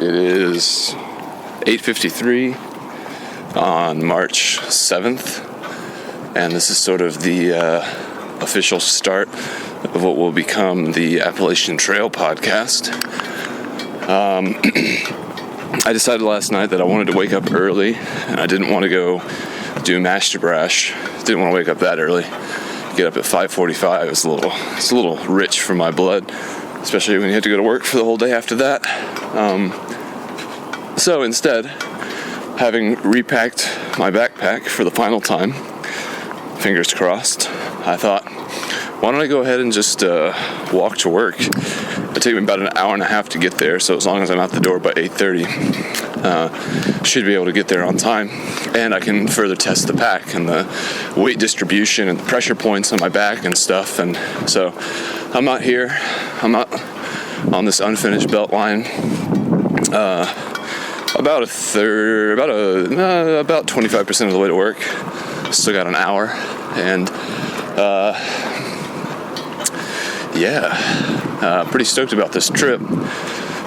It is 8:53 on March 7th, and this is sort of the official start of what will become the Appalachian Trail podcast. I decided last night that I wanted to wake up early, and I didn't want to go do Master Brash. Didn't want to wake up that early. Get up at 5:45. It's a little rich for my blood, especially when you have to go to work for the whole day after that. So instead, having repacked my backpack for the final time, fingers crossed, I thought, why don't I go ahead and just walk to work? It'll take me about an hour and a half to get there, so as long as I'm out the door by 8:30, should be able to get there on time, and I can further test the pack and the weight distribution and the pressure points on my back and stuff. And so I'm out here, I'm out on this unfinished belt line, about 25% of the way to work. Still got an hour, and pretty stoked about this trip.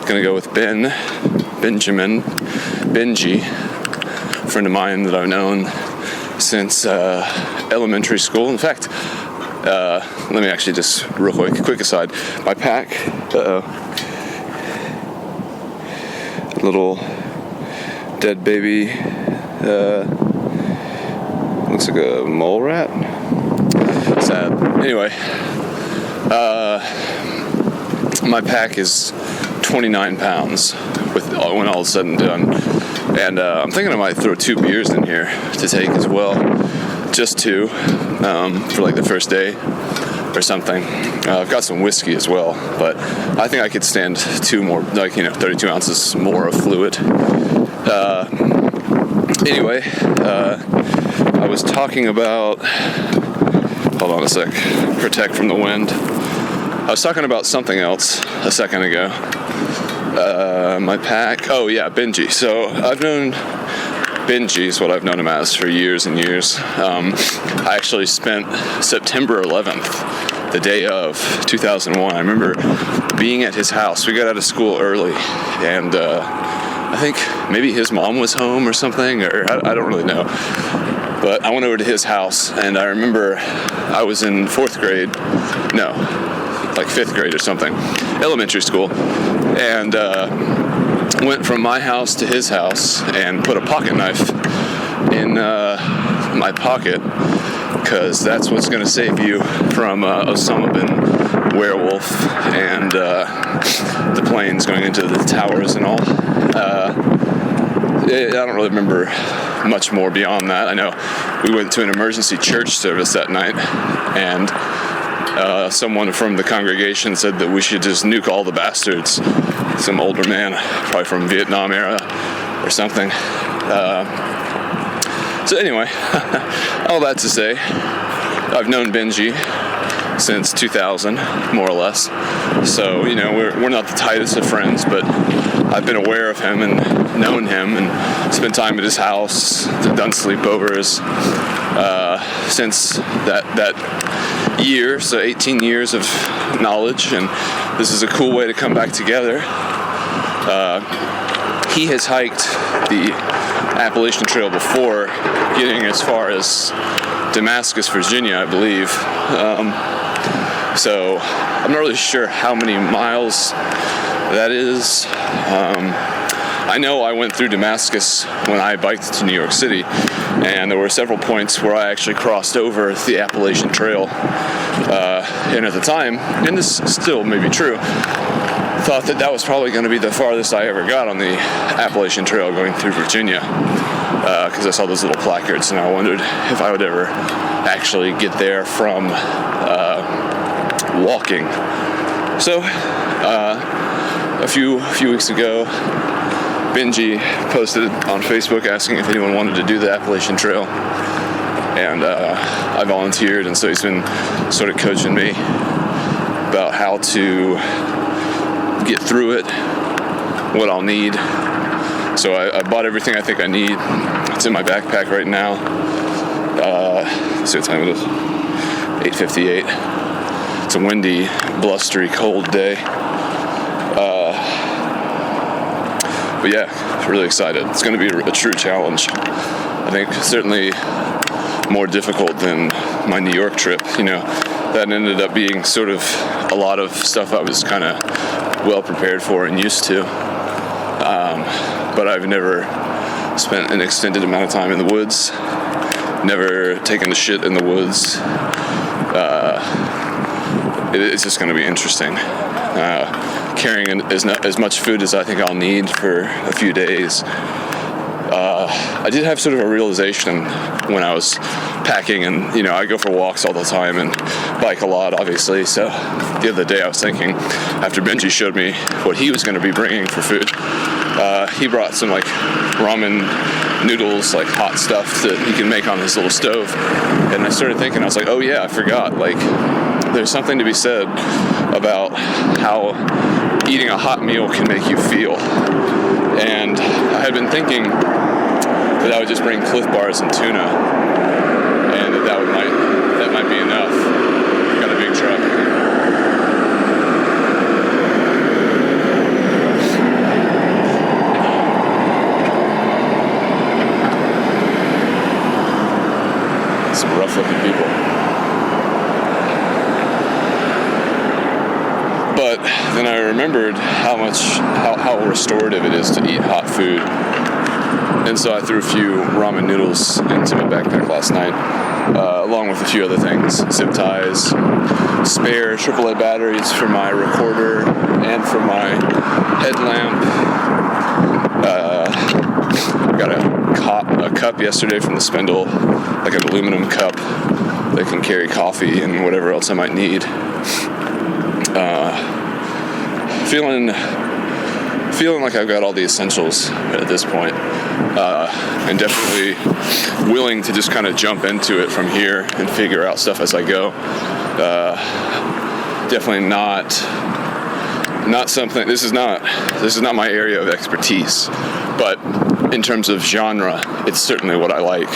Gonna go with Benji, a friend of mine that I've known since elementary school. In fact, let me actually just real quick aside. My pack, little dead baby, looks like a mole rat. Sad. Anyway, my pack is 29 pounds when all is said and done, and I'm thinking I might throw 2 beers in here to take as well, just 2 for like the first day or something. I've got some whiskey as well, but I think I could stand 2 more, 32 ounces more of fluid. Anyway, I was talking about, hold on a sec, protect from the wind. I was talking about something else a second ago. My pack, Benji. So I've known Benji, is what I've known him as, for years and years. I actually spent September 11th, the day of 2001. I remember being at his house. We got out of school early, and I think maybe his mom was home or something, or I don't really know. But I went over to his house, and I remember I was in 5th grade or something, elementary school, and went from my house to his house and put a pocket knife in my pocket, because that's what's going to save you from Osama bin Werewolf and the planes going into the towers and all. I don't really remember much more beyond that. I know we went to an emergency church service that night, and someone from the congregation said that we should just nuke all the bastards. Some older man, probably from Vietnam era or something. So anyway, all that to say, I've known Benji since 2000, more or less. So, we're not the tightest of friends, but I've been aware of him and known him and spent time at his house, done sleepovers since that year, so 18 years of knowledge, and this is a cool way to come back together. He has hiked the Appalachian Trail before, getting as far as Damascus, Virginia, I believe. So I'm not really sure how many miles that is. I know I went through Damascus when I biked to New York City, and there were several points where I actually crossed over the Appalachian Trail. And at the time, and this still may be true, thought that was probably going to be the farthest I ever got on the Appalachian Trail going through Virginia, because I saw those little placards, and I wondered if I would ever actually get there from walking. So a few weeks ago, Benji posted on Facebook asking if anyone wanted to do the Appalachian Trail, and I volunteered, and so he's been sort of coaching me about how to get through it, what I'll need. So I bought everything I think I need. It's in my backpack right now. Let's see what time it is. 8:58. It's a windy, blustery, cold day. But yeah, really excited. It's going to be a true challenge. I think certainly more difficult than my New York trip. That ended up being sort of a lot of stuff I was kind of well prepared for and used to. But I've never spent an extended amount of time in the woods, never taken a shit in the woods. It's just going to be interesting. Carrying as much food as I think I'll need for a few days. I did have sort of a realization when I was packing, and I go for walks all the time and bike a lot, obviously. So the other day I was thinking, after Benji showed me what he was going to be bringing for food, he brought some like ramen noodles, like hot stuff that he can make on his little stove. And I started thinking, I was like, oh yeah, I forgot. Like, there's something to be said about how eating a hot meal can make you feel. And I had been thinking that I would just bring Cliff Bars and tuna, and that might be enough. Got a big truck. Some rough-looking people. But then I remembered how restorative it is to eat hot food. And so I threw a few ramen noodles into my backpack last night, along with a few other things. Zip ties, spare AAA batteries for my recorder and for my headlamp. I got a cup yesterday from the Spindle, like an aluminum cup that can carry coffee and whatever else I might need. Feeling like I've got all the essentials at this point, and definitely willing to just kind of jump into it from here and figure out stuff as I go. Definitely not something. This is not my area of expertise, but in terms of genre, it's certainly what I like.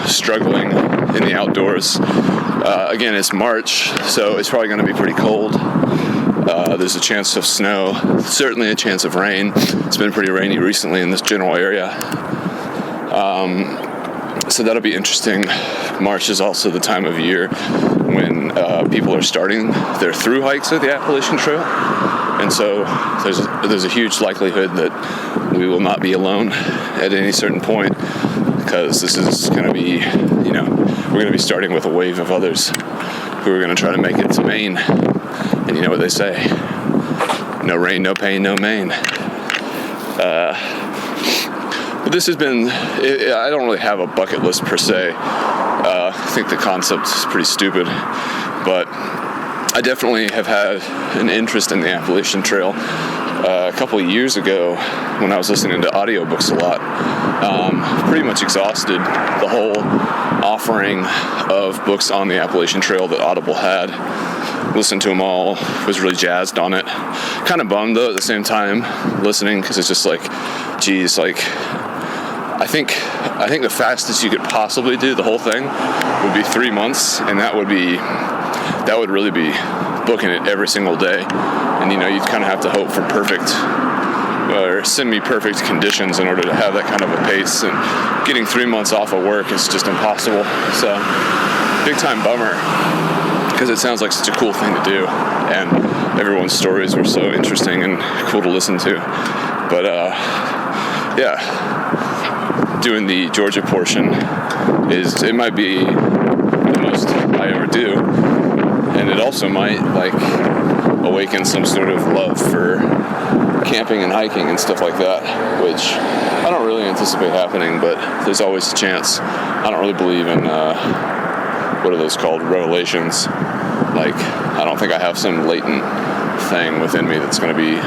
Struggling in the outdoors. Again, it's March, so it's probably going to be pretty cold. There's a chance of snow, certainly a chance of rain. It's been pretty rainy recently in this general area. So that'll be interesting. March is also the time of year when people are starting their through hikes of the Appalachian Trail. And so there's a huge likelihood that we will not be alone at any certain point, because this is going to be, we're going to be starting with a wave of others who are going to try to make it to Maine. And you know what they say, no rain, no pain, no Maine. But this has been, I don't really have a bucket list per se. I think the concept is pretty stupid, but I definitely have had an interest in the Appalachian Trail. A couple of years ago, when I was listening to audiobooks a lot, pretty much exhausted the whole offering of books on the Appalachian Trail that Audible had. Listened to them all, was really jazzed on it. Kind of bummed though at the same time listening, because it's just like, geez, like I think the fastest you could possibly do the whole thing would be 3 months, and that would really be booking it every single day. And you'd kind of have to hope for perfect or semi-perfect conditions in order to have that kind of a pace, and getting 3 months off of work is just impossible. So big time bummer, because it sounds like such a cool thing to do, and everyone's stories were so interesting and cool to listen to. But doing the Georgia portion it might be the most I ever do, and it also might awaken some sort of love for camping and hiking and stuff like that, which I don't really anticipate happening, but there's always a chance. I don't really believe in what are those called, revelations. I don't think I have some latent thing within me that's going to be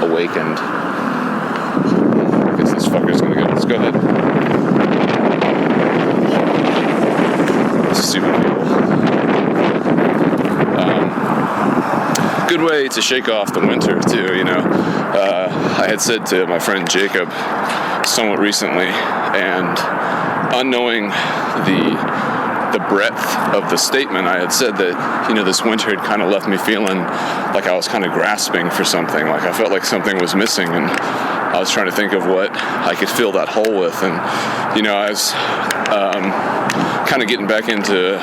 awakened. I guess this fucker's going to go. Let's go ahead. Stupid people. Good way to shake off the winter too, I had said to my friend Jacob somewhat recently, and unknowing the breadth of the statement, I had said that, this winter had kind of left me feeling like I was kind of grasping for something, like I felt like something was missing, and I was trying to think of what I could fill that hole with, and I was kind of getting back into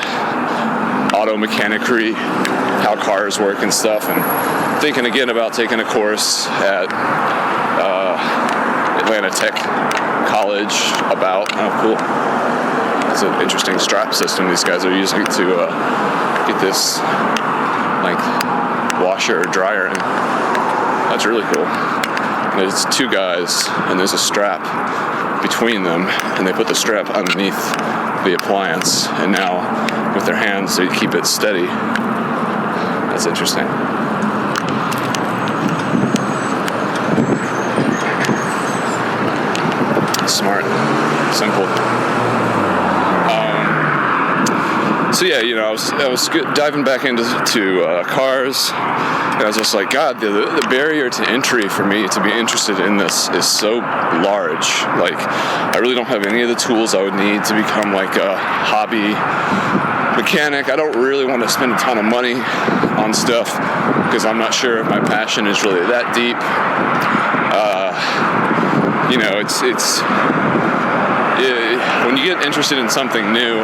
auto mechanicry, how cars work and stuff, and thinking again about taking a course at Atlanta Tech College about cool. It's an interesting strap system these guys are using to get this like washer or dryer in. That's really cool. And it's two guys, and there's a strap between them, and they put the strap underneath the appliance, and now with their hands they keep it steady. That's interesting. Smart, simple. So yeah, I was diving back into cars, and I was just like, God, the barrier to entry for me to be interested in this is so large. Like, I really don't have any of the tools I would need to become like a hobby mechanic. I don't really want to spend a ton of money on stuff because I'm not sure if my passion is really that deep. When you get interested in something new,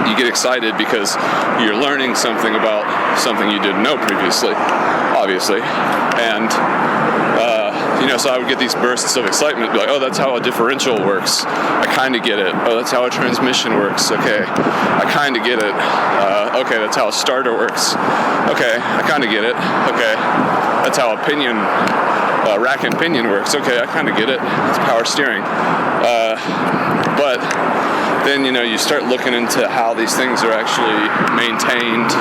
you get excited because you're learning something about something you didn't know previously, obviously. And, so I would get these bursts of excitement, be like, oh, that's how a differential works. I kind of get it. Oh, that's how a transmission works. Okay, I kind of get it. Okay, that's how a starter works. Okay, I kind of get it. Okay, that's how a pinion, rack and pinion works. Okay, I kind of get it. It's power steering. But then, you start looking into how these things are actually maintained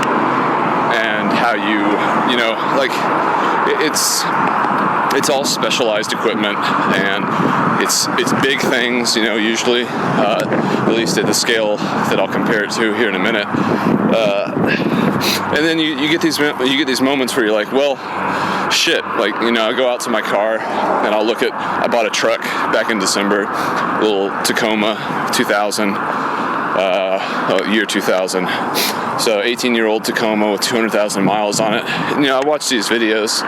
and how it's all specialized equipment, and it's big things, usually, at least at the scale that I'll compare it to here in a minute. And then you get these moments where you're like, well, shit, like, I go out to my car and I bought a truck back in December, a little Tacoma 2000, year 2000. So 18-year-old Tacoma with 200,000 miles on it. And, I watch these videos,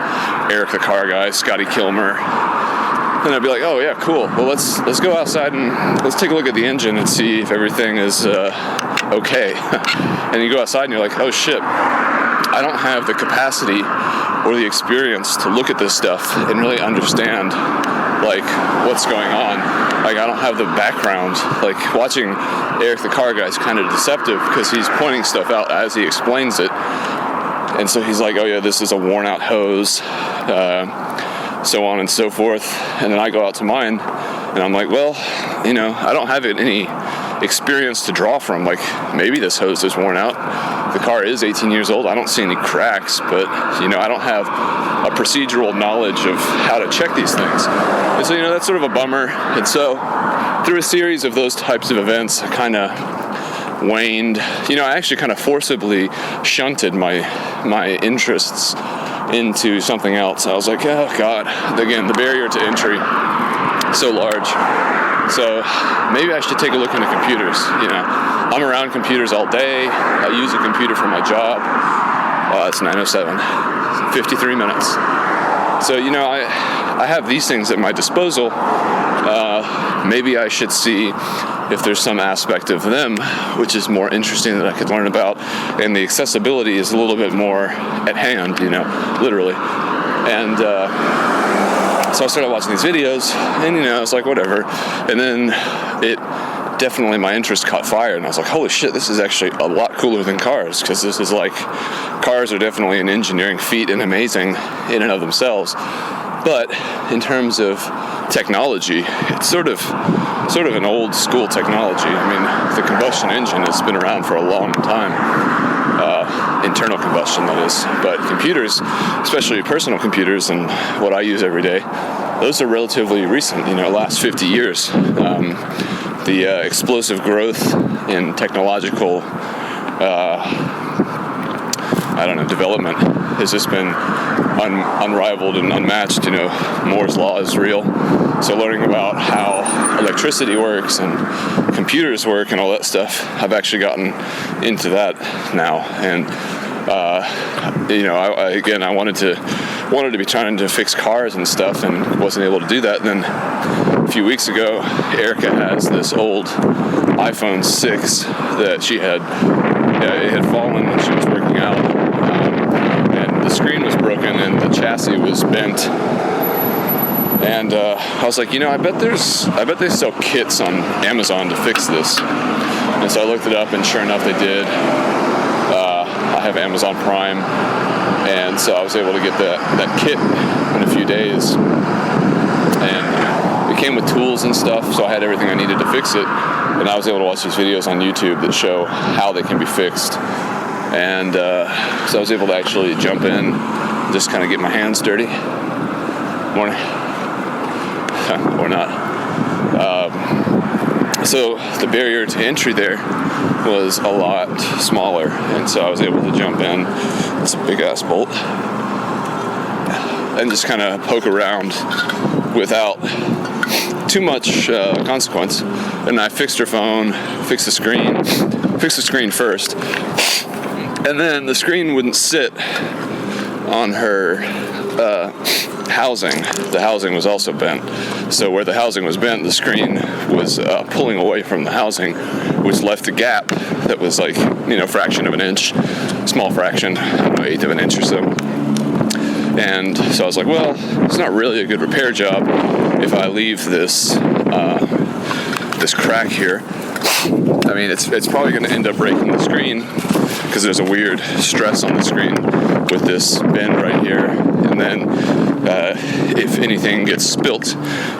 Eric the car guy, Scotty Kilmer, and I'd be like, oh yeah, cool. Well, let's go outside and let's take a look at the engine and see if everything is okay. And you go outside and you're like, oh shit, I don't have the capacity or the experience to look at this stuff and really understand like what's going on. Like, I don't have the background. Like, watching Eric the car guy is kind of deceptive because he's pointing stuff out as he explains it. And so he's like, oh yeah, this is a worn out hose, so on and so forth. And then I go out to mine and I'm like, well, I don't have any experience to draw from. Like, maybe this hose is worn out. The car is 18 years old. I don't see any cracks, but I don't have a procedural knowledge of how to check these things. And so that's sort of a bummer. And so through a series of those types of events, I kind of waned. I actually kind of forcibly shunted my interests into something else. I was like, oh God, again, the barrier to entry so large. So maybe I should take a look into computers. I'm around computers all day. I use a computer for my job. It's 9:07, 53 minutes. So, I have these things at my disposal. Maybe I should see if there's some aspect of them which is more interesting that I could learn about, and the accessibility is a little bit more at hand, literally. And so I started watching these videos, and I was like, whatever. And then my interest caught fire, and I was like, holy shit, this is actually a lot cooler than cars, because this is like, cars are definitely an engineering feat and amazing in and of themselves. But in terms of technology, it's sort of an old school technology. I mean, the combustion engine has been around for a long time. Internal combustion, that is. But computers, especially personal computers and what I use every day, those are relatively recent, last 50 years. The explosive growth in technological development has just been unrivaled and unmatched. Moore's law is real. So learning about how electricity works and computers work and all that stuff, I've actually gotten into that now. And I wanted to wanted to be trying to fix cars and stuff and wasn't able to do that. And then a few weeks ago, Erica has this old iPhone 6 that she had, it had fallen when she was working out, and the screen was broken and the chassis was bent. And I was like, I bet they sell kits on Amazon to fix this. And so I looked it up, and sure enough, they did. I have Amazon Prime, and so I was able to get that kit in a few days. And it came with tools and stuff, so I had everything I needed to fix it. And I was able to watch these videos on YouTube that show how they can be fixed. And so I was able to actually jump in, just kind of get my hands dirty. Morning. Or not. So the barrier to entry there was a lot smaller, and so I was able to jump in. It's a big ass bolt, and just kind of poke around without too much consequence. And I fixed her phone, fixed the screen first, and then the screen wouldn't sit on her housing. The housing was also bent. So where the housing was bent, the screen was pulling away from the housing, which left a gap that was like, fraction of an inch, small fraction, eighth of an inch or so. And so I was like, well, it's not really a good repair job if I leave this this crack here. I mean, it's probably going to end up breaking the screen because there's a weird stress on the screen with this bend right here. And then if anything gets spilt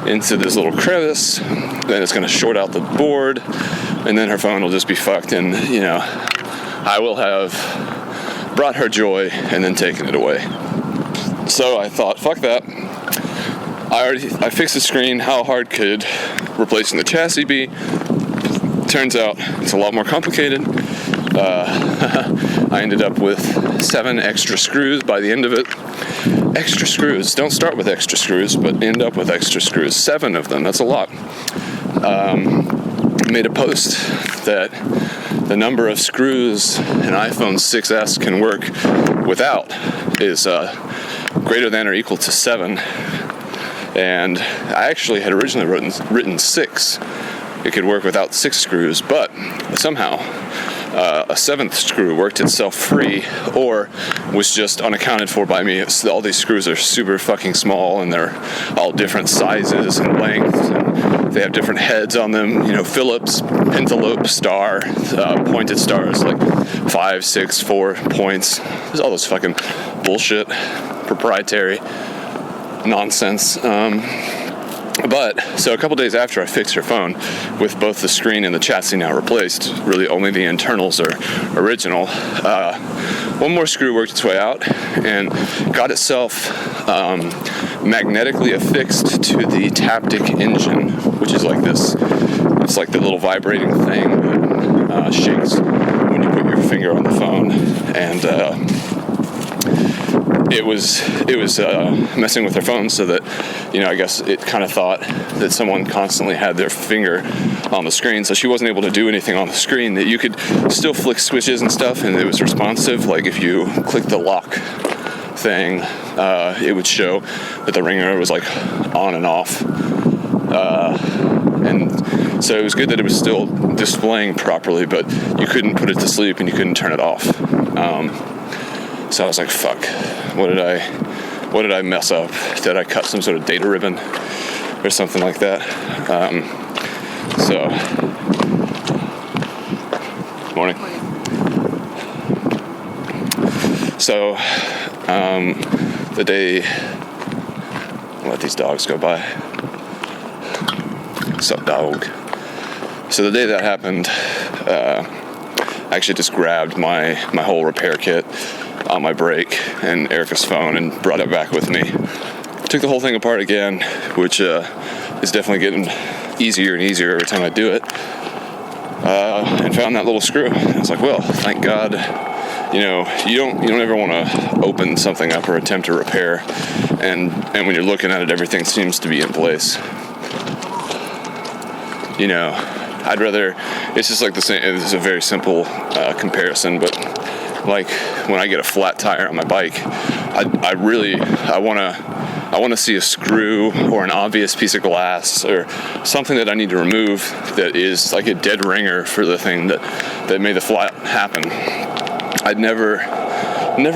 into this little crevice, then it's going to short out the board, and then her phone will just be fucked. And I will have brought her joy and then taken it away. So I thought, fuck that. I fixed the screen. How hard could replacing the chassis be? Turns out it's a lot more complicated. I ended up with 7 extra screws by the end of it. Extra screws. Don't start with extra screws, but end up with extra screws. 7 of them. That's a lot. Made a post that the number of screws an iPhone 6S can work without is greater than or equal to 7. And I actually had originally written 6. It could work without 6 screws, but somehow a 7th screw worked itself free, or was just unaccounted for by me. All these screws are super fucking small, and they're all different sizes and lengths, and they have different heads on them. Phillips, Pentalope, star, pointed stars, like 5, 6, 4 points. There's all those fucking bullshit, proprietary nonsense. But, so a couple days after I fixed her phone, with both the screen and the chassis now replaced, really only the internals are original, one more screw worked its way out and got itself magnetically affixed to the Taptic engine, which is like this. It's like the little vibrating thing that shakes when you put your finger on the phone, and it was messing with her phone, so that I guess it kind of thought that someone constantly had their finger on the screen, so she wasn't able to do anything on the screen. That you could still flick switches and stuff, and it was responsive. Like if you click the lock thing, it would show that the ringer was like on and off, and so it was good that it was still displaying properly, but you couldn't put it to sleep and you couldn't turn it off. So I was like, fuck, what did I mess up? Did I cut some sort of data ribbon or something like that? Morning. So, the day, I'll let these dogs go by. Sup, dog? So the day that happened, I actually just grabbed my whole repair kit on my break and Erica's phone and brought it back with me. Took the whole thing apart again, which is definitely getting easier and easier every time I do it, and found that little screw. I was like, well, thank God. You don't ever want to open something up or attempt to repair, and when you're looking at it, everything seems to be in place. I'd rather, it's just like the same. It's a very simple comparison, but like when I get a flat tire on my bike, I want to see a screw or an obvious piece of glass or something that I need to remove that is like a dead ringer for the thing that made the fly happen. I'd never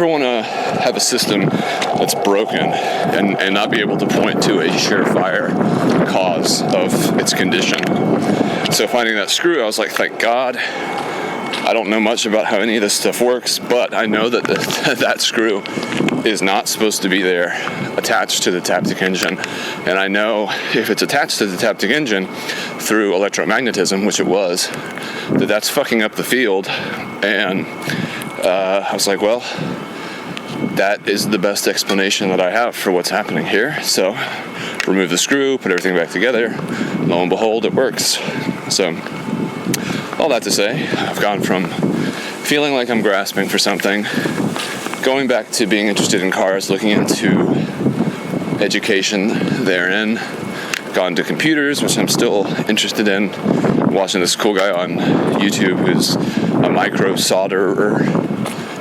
want to have a system that's broken and not be able to point to a surefire cause of its condition. So finding that screw, I was like, thank God. I don't know much about how any of this stuff works, but I know that that screw is not supposed to be there attached to the Taptic engine. And I know if it's attached to the Taptic engine through electromagnetism, which it was, that's fucking up the field. And I was like, well, that is the best explanation that I have for what's happening here. So remove the screw, put everything back together. Lo and behold, it works. So all that to say, I've gone from feeling like I'm grasping for something, going back to being interested in cars, looking into education therein, gone to computers, which I'm still interested in, watching this cool guy on YouTube who's a micro solderer,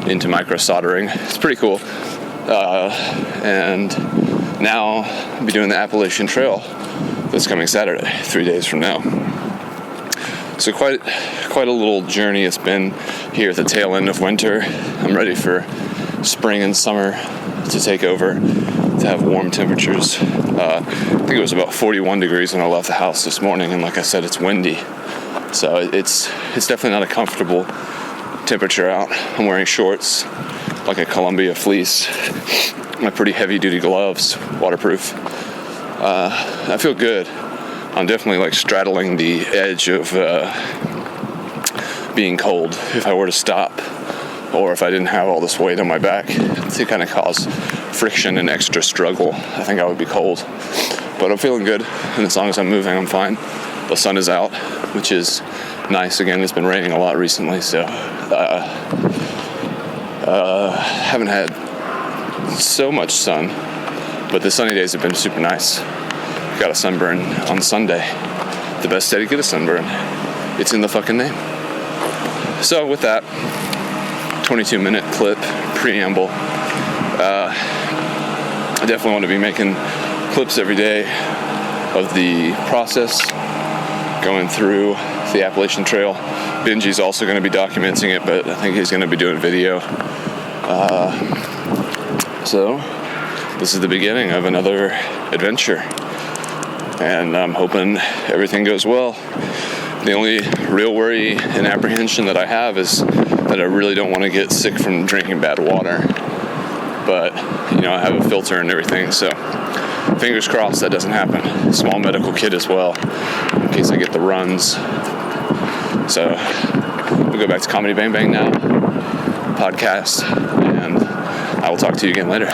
into micro soldering. It's pretty cool. And now I'll be doing the Appalachian Trail this coming Saturday, 3 days from now. So quite a little journey it's been here at the tail end of winter. I'm ready for spring and summer to take over, to have warm temperatures. I think it was about 41 degrees when I left the house this morning, and like I said, it's windy. So it's definitely not a comfortable temperature out. I'm wearing shorts, like a Columbia fleece, my pretty heavy duty gloves, waterproof. I feel good. I'm definitely like straddling the edge of being cold if I were to stop, or if I didn't have all this weight on my back to kind of cause friction and extra struggle. I think I would be cold, but I'm feeling good, and as long as I'm moving, I'm fine. The sun is out, which is nice. Again, it's been raining a lot recently, so haven't had so much sun, but the sunny days have been super nice. Got a sunburn on Sunday. The best day to get a sunburn. It's in the fucking name. So with that 22-minute clip, preamble, I definitely want to be making clips every day of the process going through the Appalachian Trail. Benji's also going to be documenting it, but I think he's going to be doing video. So this is the beginning of another adventure, and I'm hoping everything goes well. The only real worry and apprehension that I have is that I really don't want to get sick from drinking bad water. But, I have a filter and everything, so fingers crossed that doesn't happen. Small medical kit as well, in case I get the runs. So, we'll go back to Comedy Bang Bang now, podcast, and I will talk to you again later.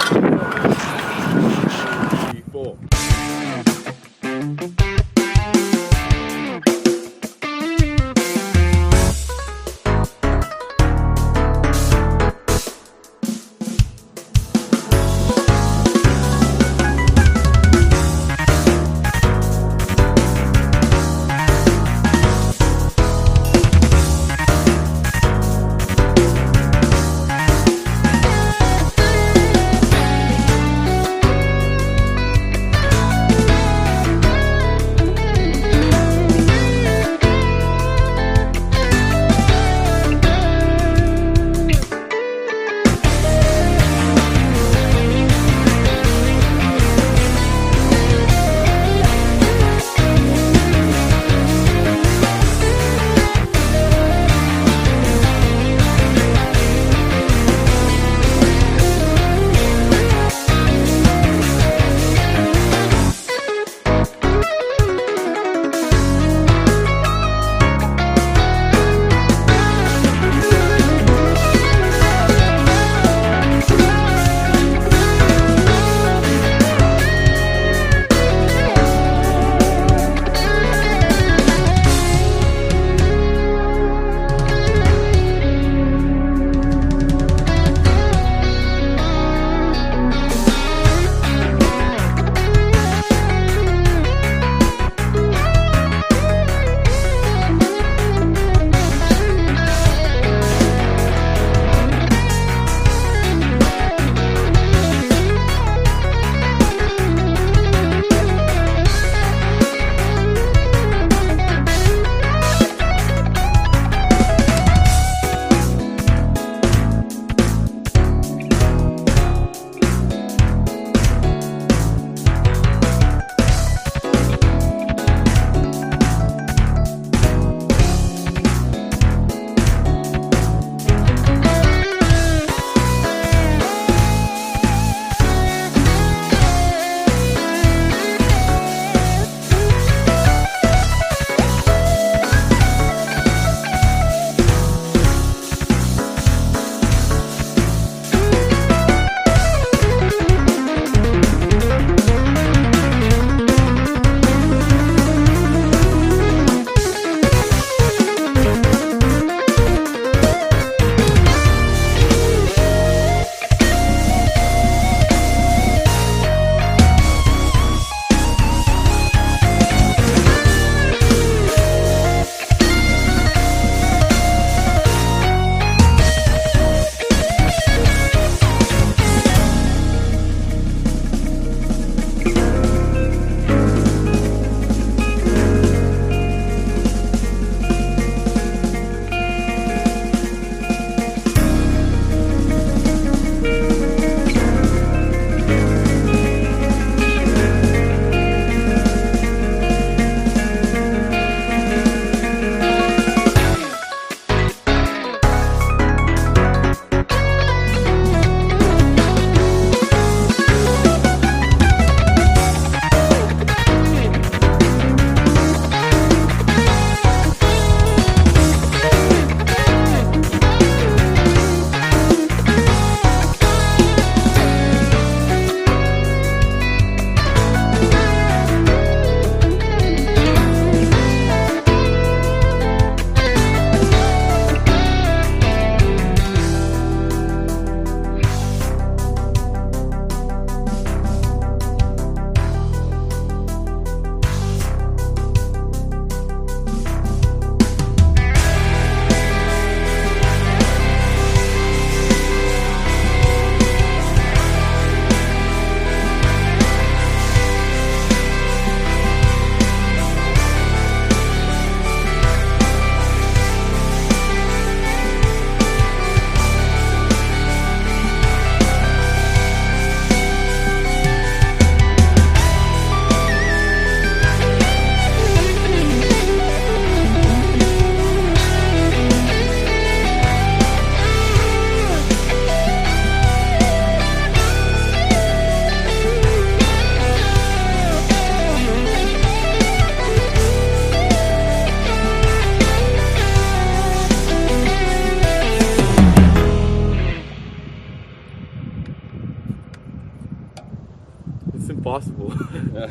impossible. Yeah.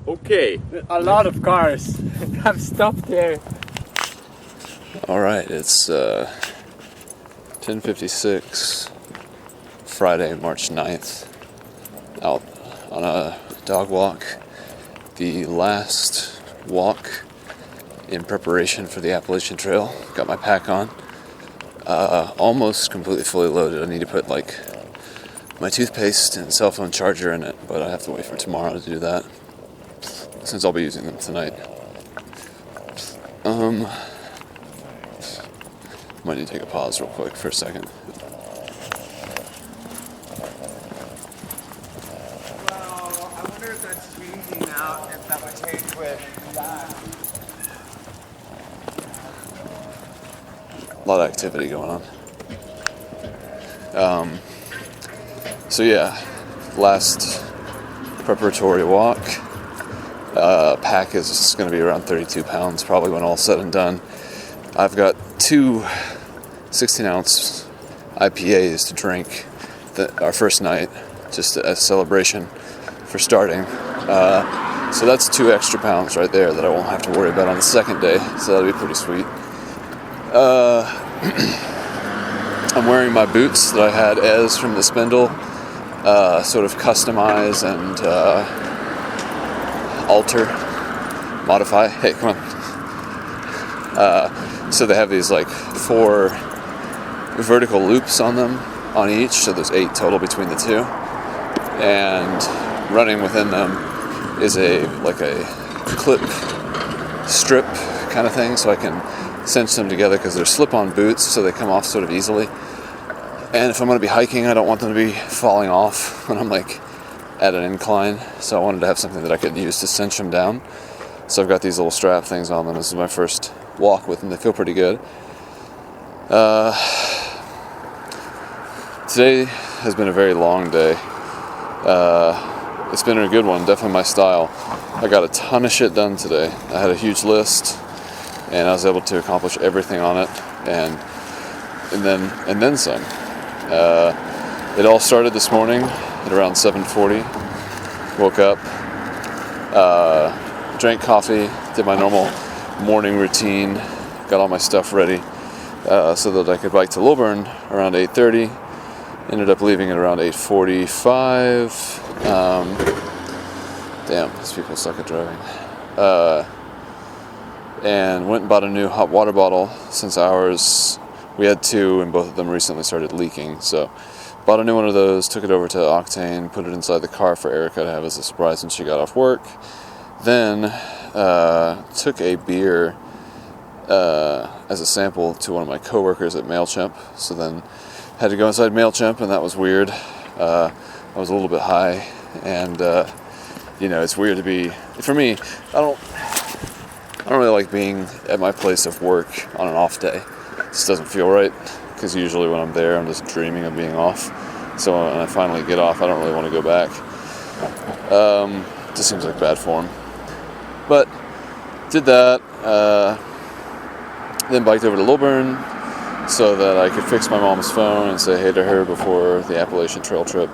Okay, a lot of cars have stopped here. All right, it's 10:56, Friday, March 9th. Out on a dog walk. The last walk in preparation for the Appalachian Trail. Got my pack on. Almost completely fully loaded. I need to put like my toothpaste and cell phone charger in it, but I have to wait for tomorrow to do that, since I'll be using them tonight. Might need to take a pause real quick for a second. Well, I wonder if that's changing now, if that would change with that. A lot of activity going on. So yeah, last preparatory walk. Pack is going to be around 32 pounds probably when all said and done. I've got 2 16-ounce IPAs to drink our first night, just as a celebration for starting. So that's 2 extra pounds right there that I won't have to worry about on the second day, so that'll be pretty sweet. I'm wearing my boots that I had as from the Spindle, sort of customize and alter, modify. Hey, come on. So they have these like 4 vertical loops on them on each, so there's 8 total between the 2. And running within them is a clip strip kind of thing, so I can cinch them together because they're slip-on boots, so they come off sort of easily. And if I'm going to be hiking, I don't want them to be falling off when I'm like at an incline, so I wanted to have something that I could use to cinch them down. So I've got these little strap things on them. This is my first walk with them. They feel pretty good. Today has been a very long day. It's been a good one, definitely my style. I got a ton of shit done today. I had a huge list, and I was able to accomplish everything on it, and then some. It all started this morning at around 7:40. Woke up, drank coffee, did my normal morning routine, got all my stuff ready so that I could bike to Lilburn around 8:30. Ended up leaving at around 8:45. Damn, these people suck at driving. And went and bought a new hot water bottle since ours, we had 2 and both of them recently started leaking. So bought a new one of those, took it over to Octane, put it inside the car for Erica to have as a surprise when she got off work. Then took a beer as a sample to one of my coworkers at MailChimp. So then had to go inside MailChimp, and that was weird. I was a little bit high, and it's weird to be. For me, I don't really like being at my place of work on an off day. It just doesn't feel right, because usually when I'm there, I'm just dreaming of being off. So when I finally get off, I don't really want to go back. Just seems like bad form. But did that. Then biked over to Lilburn so that I could fix my mom's phone and say hey to her before the Appalachian Trail trip.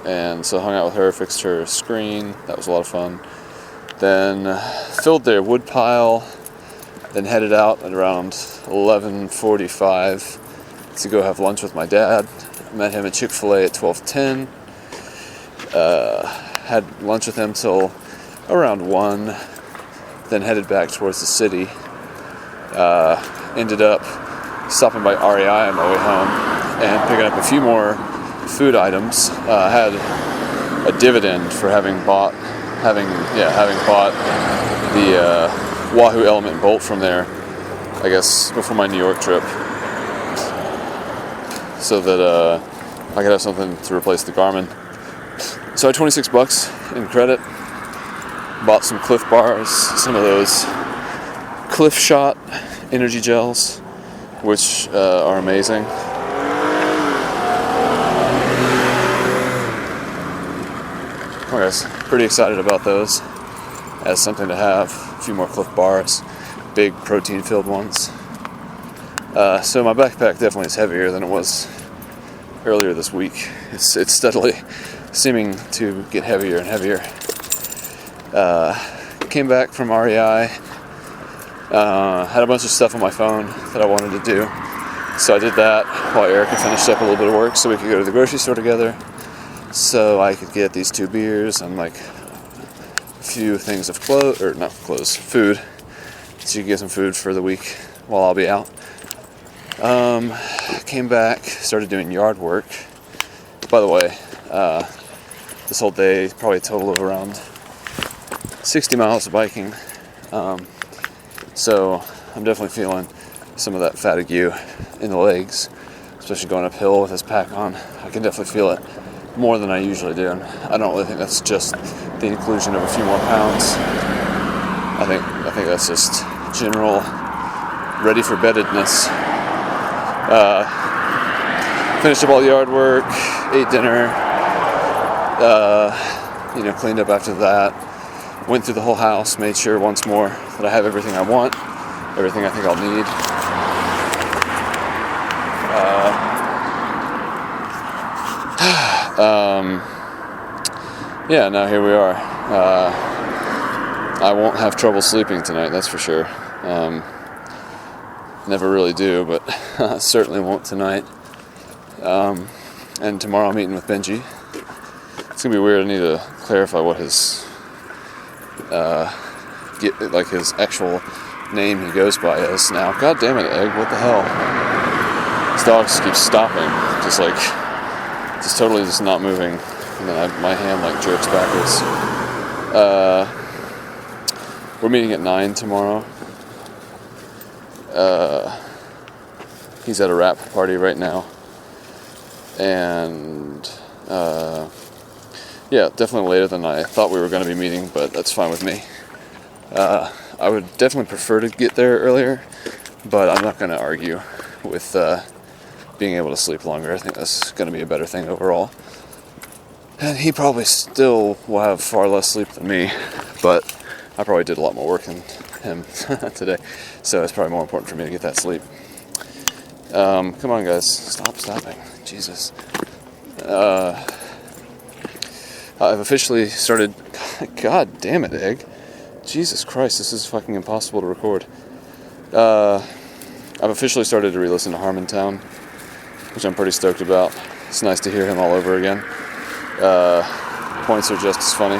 And so hung out with her, fixed her screen. That was a lot of fun. Then filled their wood pile. Then headed out at around 11:45 to go have lunch with my dad. Met him at Chick-fil-A at 12:10. Had lunch with him till around 1. Then headed back towards the city. Ended up stopping by REI on my way home and picking up a few more food items. Had a dividend for having bought the Wahoo Element Bolt from there, I guess, before my New York trip, so that I could have something to replace the Garmin. So I had $26 in credit. Bought some Cliff bars, some of those Cliff Shot energy gels, which are amazing. Okay, guys, pretty excited about those as something to have. A few more Cliff bars, big protein-filled ones. So my backpack definitely is heavier than it was earlier this week. It's steadily seeming to get heavier and heavier. Came back from REI. Had a bunch of stuff on my phone that I wanted to do. So I did that while Erica finished up a little bit of work so we could go to the grocery store together. So I could get these 2 beers and like a few things of food. So you can get some food for the week while I'll be out. Came back, started doing yard work. By the way, this whole day, probably a total of around 60 miles of biking. So I'm definitely feeling some of that fatigue in the legs, especially going uphill with this pack on. I can definitely feel it more than I usually do. And I don't really think that's just the inclusion of a few more pounds. I think that's just general ready for beddedness. Finished up all the yard work, ate dinner, cleaned up after that. Went through the whole house, made sure once more that I have everything I want, everything I think I'll need. Now here we are. I won't have trouble sleeping tonight, that's for sure. Never really do, but certainly won't tonight. And tomorrow I'm meeting with Benji. It's gonna be weird. I need to clarify what his his actual name he goes by is now. God damn it, Egg! What the hell? This dog just keeps stopping, just totally just not moving, and then my hand like jerks backwards. We're meeting at 9 tomorrow. He's at a rap party right now, and definitely later than I thought we were going to be meeting, but that's fine with me. I would definitely prefer to get there earlier, but I'm not going to argue with being able to sleep longer. I think that's going to be a better thing overall. And he probably still will have far less sleep than me, but I probably did a lot more work than him today, so it's probably more important for me to get that sleep. Come on, guys, stop stopping. Jesus. I've officially started. God damn it, Egg. Jesus Christ, this is fucking impossible to record. I've officially started to re-listen to Harmontown, which I'm pretty stoked about. It's nice to hear him all over again. Points are just as funny.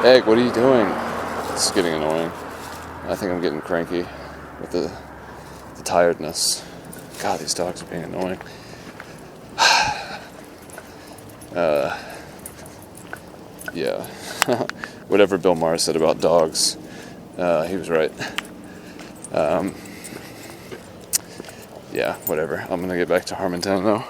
Egg, what are you doing? It's getting annoying. I think I'm getting cranky with the tiredness. God, these dogs are being annoying. Whatever Bill Maher said about dogs, he was right. Whatever. I'm gonna get back to Harmontown now.